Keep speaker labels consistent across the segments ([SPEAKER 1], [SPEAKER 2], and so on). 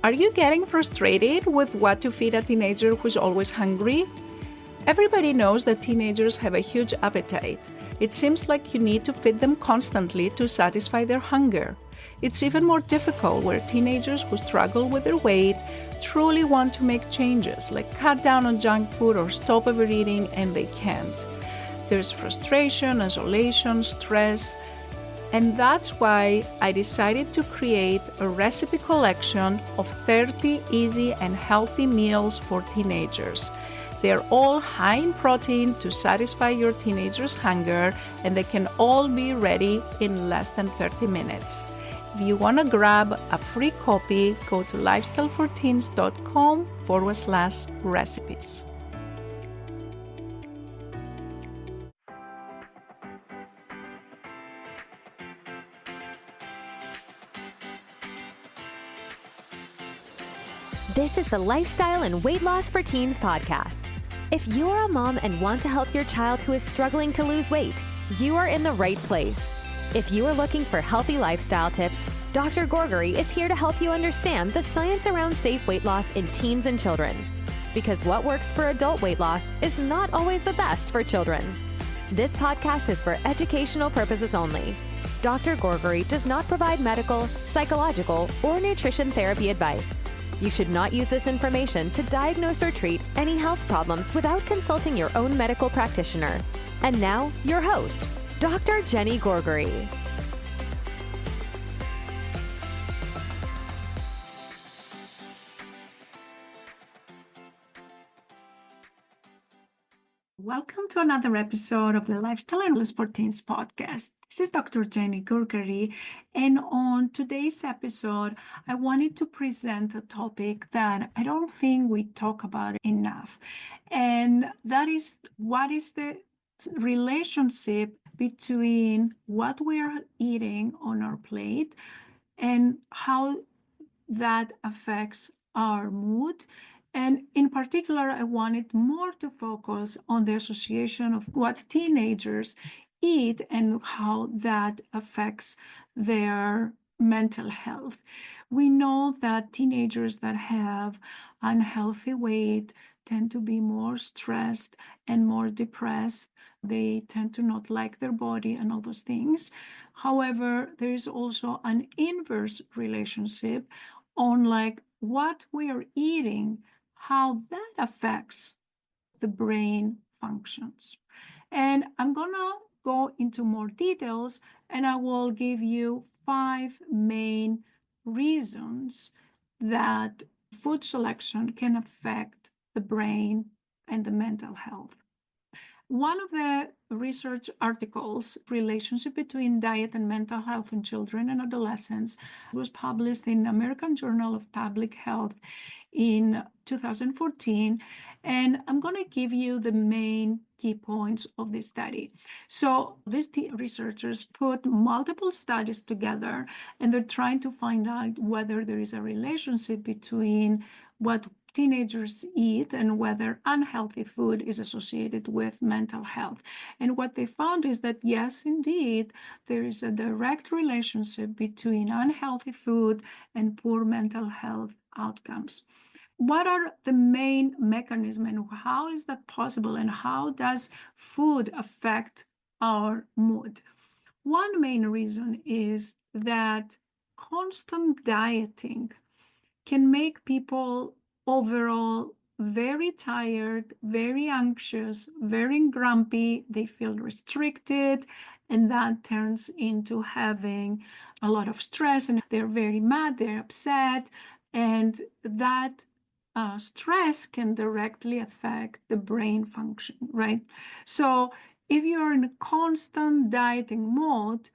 [SPEAKER 1] Are you getting frustrated with what to feed a teenager who's always hungry? Everybody knows that teenagers have a huge appetite. It seems like you need to feed them constantly to satisfy their hunger. It's even more difficult where teenagers who struggle with their weight truly want to make changes, like cut down on junk food or stop overeating, and they can't. There's frustration, isolation, stress, and that's why I decided to create a recipe collection of 30 easy and healthy meals for teenagers. They're all high in protein to satisfy your teenager's hunger, and they can all be ready in less than 30 minutes. If you want to grab a free copy, go to lifestyleforteens.com/recipes.
[SPEAKER 2] This is the Lifestyle and Weight Loss for Teens podcast. If you're a mom and want to help your child who is struggling to lose weight, you are in the right place. If you are looking for healthy lifestyle tips, Dr. Gorgery is here to help you understand the science around safe weight loss in teens and children. Because what works for adult weight loss is not always the best for children. This podcast is for educational purposes only. Dr. Gorgery does not provide medical, psychological, or nutrition therapy advice. You should not use this information to diagnose or treat any health problems without consulting your own medical practitioner. And now, your host, Dr. Jenny Gorgery.
[SPEAKER 1] Welcome to another episode of the Lifestyle and Weight Loss for Teens podcast. This is Dr. Jenny Gorgery, and on today's episode, I wanted to present a topic that I don't think we talk about enough, and that is what is the relationship between what we are eating on our plate and how that affects our mood. And in particular, I wanted more to focus on the association of what teenagers eat and how that affects their mental health. We know that teenagers that have unhealthy weight tend to be more stressed and more depressed. They tend to not like their body and all those things. However, there is also an inverse relationship on like what we are eating, how that affects the brain functions. And I'm going to go into more details, and I will give you 5 main reasons that food selection can affect the brain and the mental health. One of the research articles, Relationship Between Diet and Mental Health in Children and Adolescents, was published in American Journal of Public Health in 2014, and I'm going to give you the main key points of this study. So these researchers put multiple studies together, and they're trying to find out whether there is a relationship between what teenagers eat and whether unhealthy food is associated with mental health. And what they found is that yes, indeed, there is a direct relationship between unhealthy food and poor mental health outcomes. What are the main mechanisms and how is that possible, and how does food affect our mood? One main reason is that constant dieting can make people overall very tired, very anxious, very grumpy. They feel restricted, and that turns into having a lot of stress, and they're very mad, they're upset, and that stress can directly affect the brain function, right? So if you're in a constant dieting mode,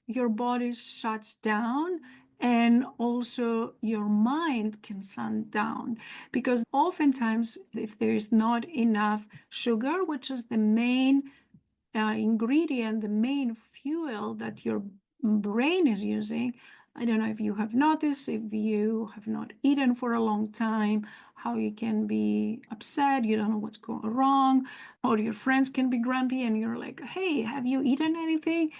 [SPEAKER 1] your body shuts down, and also your mind can shut down, because oftentimes if there is not enough sugar, which is the main ingredient, the main fuel that your brain is using. I don't know if you have noticed, if you have not eaten for a long time, how you can be upset, you don't know what's going wrong, or your friends can be grumpy and you're like, hey, have you eaten anything?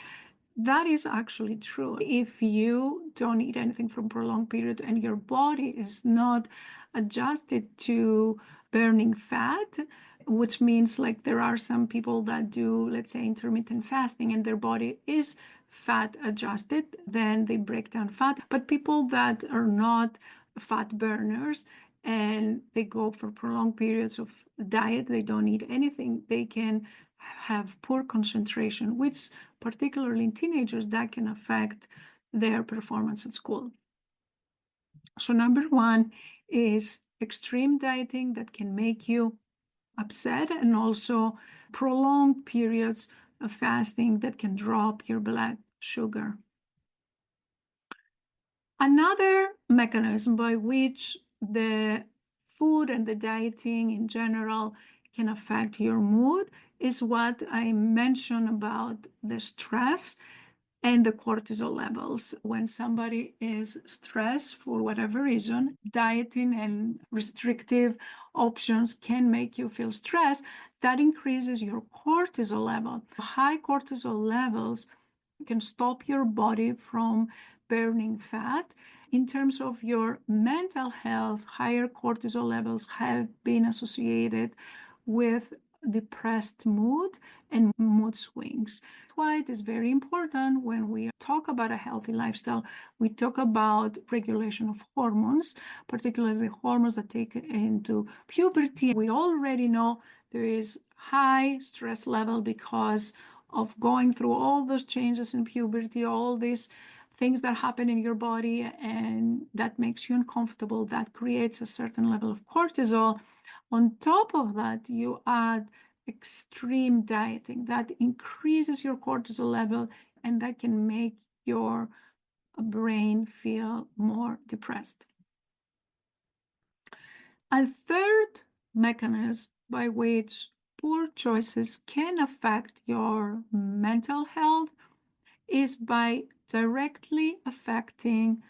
[SPEAKER 1] That is actually true. If you don't eat anything for a prolonged period and your body is not adjusted to burning fat, which means like there are some people that do, let's say, intermittent fasting and their body is fat adjusted, then they break down fat. But people that are not fat burners and they go for prolonged periods of diet, they don't eat anything, they can have poor concentration, which particularly in teenagers, that can affect their performance at school. So number one is extreme dieting that can make you upset, and also prolonged periods of fasting that can drop your blood sugar. Another mechanism by which the food and the dieting in general can affect your mood is what I mentioned about the stress and the cortisol levels. When somebody is stressed for whatever reason, dieting and restrictive options can make you feel stressed. That increases your cortisol level. High cortisol levels can stop your body from burning fat. In terms of your mental health, higher cortisol levels have been associated with depressed mood and mood swings. Why it is very important when we talk about a healthy lifestyle, we talk about regulation of hormones, particularly hormones that take into puberty. We already know there is high stress level because of going through all those changes in puberty, all these things that happen in your body, and that makes you uncomfortable. That creates a certain level of cortisol. On top of that, you add extreme dieting that increases your cortisol level, and that can make your brain feel more depressed. A third mechanism by which poor choices can affect your mental health is by directly affecting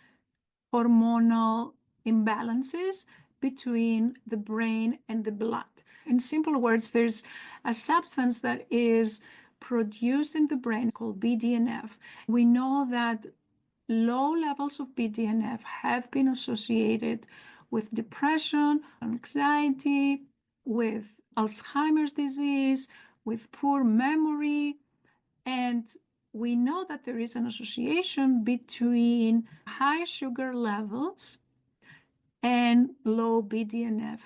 [SPEAKER 1] hormonal imbalances between the brain and the blood. In simple words, there's a substance that is produced in the brain called BDNF. We know that low levels of BDNF have been associated with depression, anxiety, with Alzheimer's disease, with poor memory, and we know that there is an association between high sugar levels and low BDNF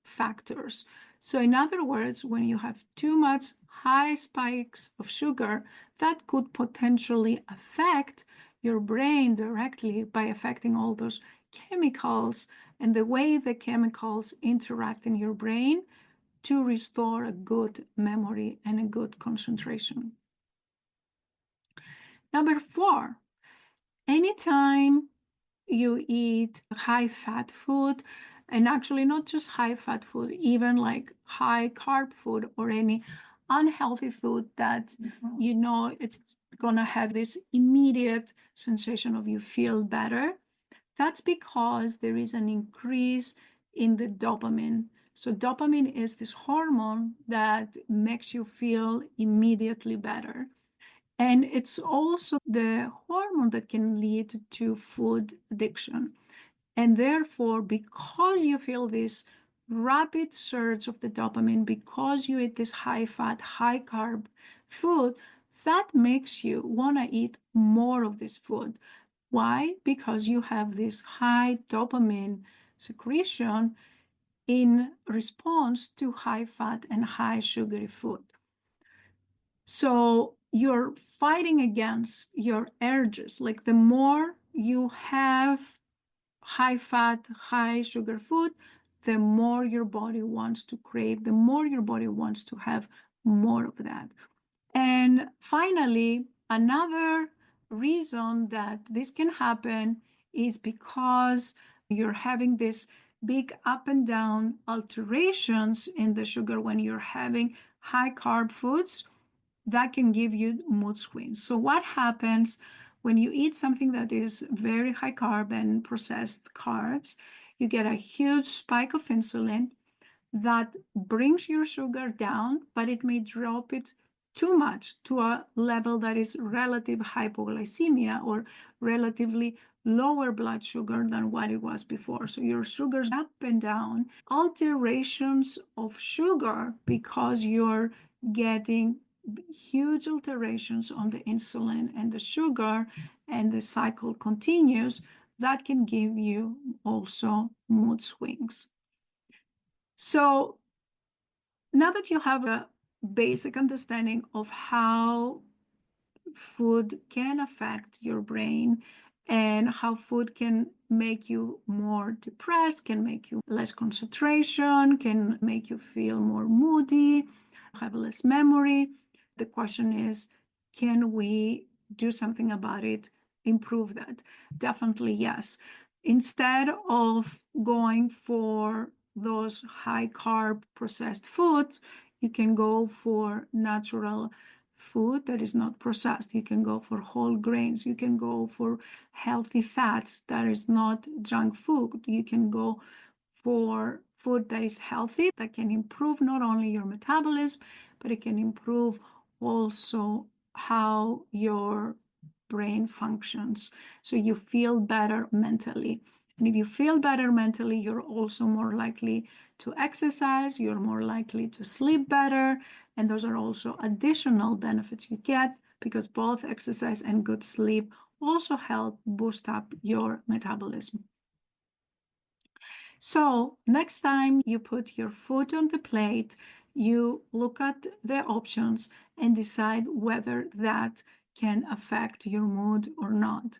[SPEAKER 1] factors. So in other words, when you have too much high spikes of sugar, that could potentially affect your brain directly by affecting all those chemicals and the way the chemicals interact in your brain to restore a good memory and a good concentration. Number four, anytime you eat high fat food, and actually not just high fat food, even like high carb food or any unhealthy food that you know it's gonna have this immediate sensation of you feel better, that's because there is an increase in the dopamine. So dopamine is this hormone that makes you feel immediately better. And it's also the hormone that can lead to food addiction. And therefore, because you feel this rapid surge of the dopamine, because you eat this high fat, high carb food, that makes you want to eat more of this food. Why? Because you have this high dopamine secretion in response to high fat and high sugary food. So you're fighting against your urges. Like the more you have high fat, high sugar food, the more your body wants to crave, the more your body wants to have more of that. And finally, another reason that this can happen is because you're having this big up and down alterations in the sugar when you're having high carb foods that can give you mood swings. So what happens when you eat something that is very high carb and processed carbs? You get a huge spike of insulin that brings your sugar down, but it may drop it too much to a level that is relative hypoglycemia or relatively lower blood sugar than what it was before. So your sugars up and down, alterations of sugar because you're getting huge alterations on the insulin and the sugar, and the cycle continues, that can give you also mood swings. So now that you have a basic understanding of how food can affect your brain and how food can make you more depressed, can make you less concentration, can make you feel more moody, have less memory, the question is, can we do something about it, improve that? Definitely yes. Instead of going for those high carb processed foods, you can go for natural food that is not processed. You can go for whole grains. You can go for healthy fats that is not junk food. You can go for food that is healthy, that can improve not only your metabolism, but it can improve also how your brain functions. So you feel better mentally. And if you feel better mentally, you're also more likely to exercise, you're more likely to sleep better. And those are also additional benefits you get because both exercise and good sleep also help boost up your metabolism. So next time you put your food on the plate, you look at the options and decide whether that can affect your mood or not.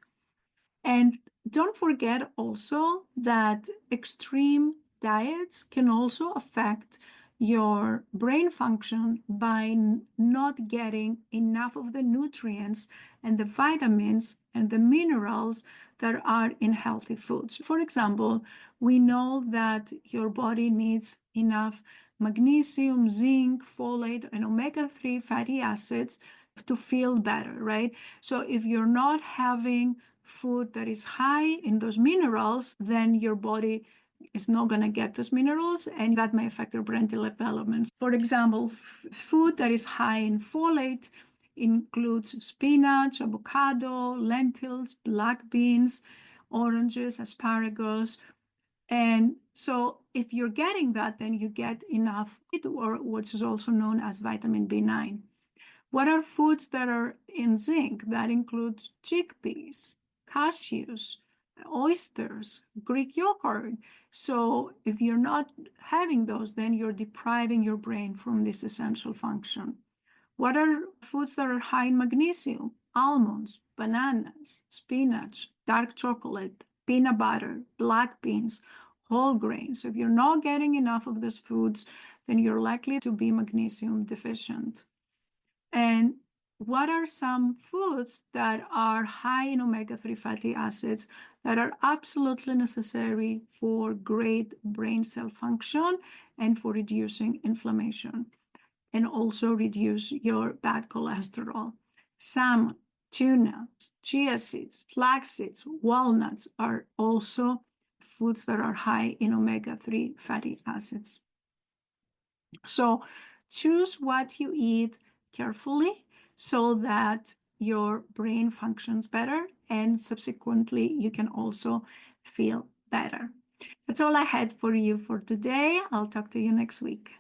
[SPEAKER 1] And don't forget also that extreme diets can also affect your brain function by not getting enough of the nutrients and the vitamins and the minerals that are in healthy foods. For example, we know that your body needs enough magnesium, zinc, folate, and omega-3 fatty acids to feel better, right? So if you're not having food that is high in those minerals, then your body is not going to get those minerals, and that may affect your brain development. For example, food that is high in folate includes spinach, avocado, lentils, black beans, oranges, asparagus. And so if you're getting that, then you get enough, or what is also known as vitamin B9. What are foods that are in zinc? That includes chickpeas, cashews, oysters, Greek yogurt. So if you're not having those, then you're depriving your brain from this essential function. What are foods that are high in magnesium? Almonds, bananas, spinach, dark chocolate, peanut butter, black beans, whole grains. So if you're not getting enough of these foods, then you're likely to be magnesium deficient. And what are some foods that are high in omega-3 fatty acids that are absolutely necessary for great brain cell function and for reducing inflammation and also reduce your bad cholesterol? Salmon, tuna, chia seeds, flax seeds, walnuts are also foods that are high in omega-3 fatty acids. So choose what you eat carefully so that your brain functions better and subsequently you can also feel better. That's all I had for you for today. I'll talk to you next week.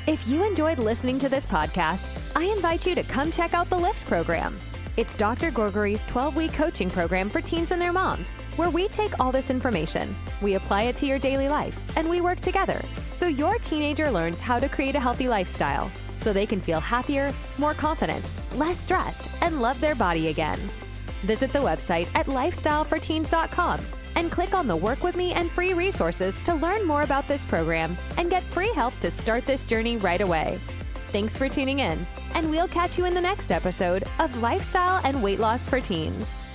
[SPEAKER 2] If you enjoyed listening to this podcast, I invite you to come check out the LIFT program. It's Dr. Gorgory's 12-week coaching program for teens and their moms, where we take all this information, we apply it to your daily life, and we work together so your teenager learns how to create a healthy lifestyle so they can feel happier, more confident, less stressed, and love their body again. Visit the website at lifestyleforteens.com and click on the Work With Me and free resources to learn more about this program and get free help to start this journey right away. Thanks for tuning in, and we'll catch you in the next episode of Lifestyle and Weight Loss for Teens.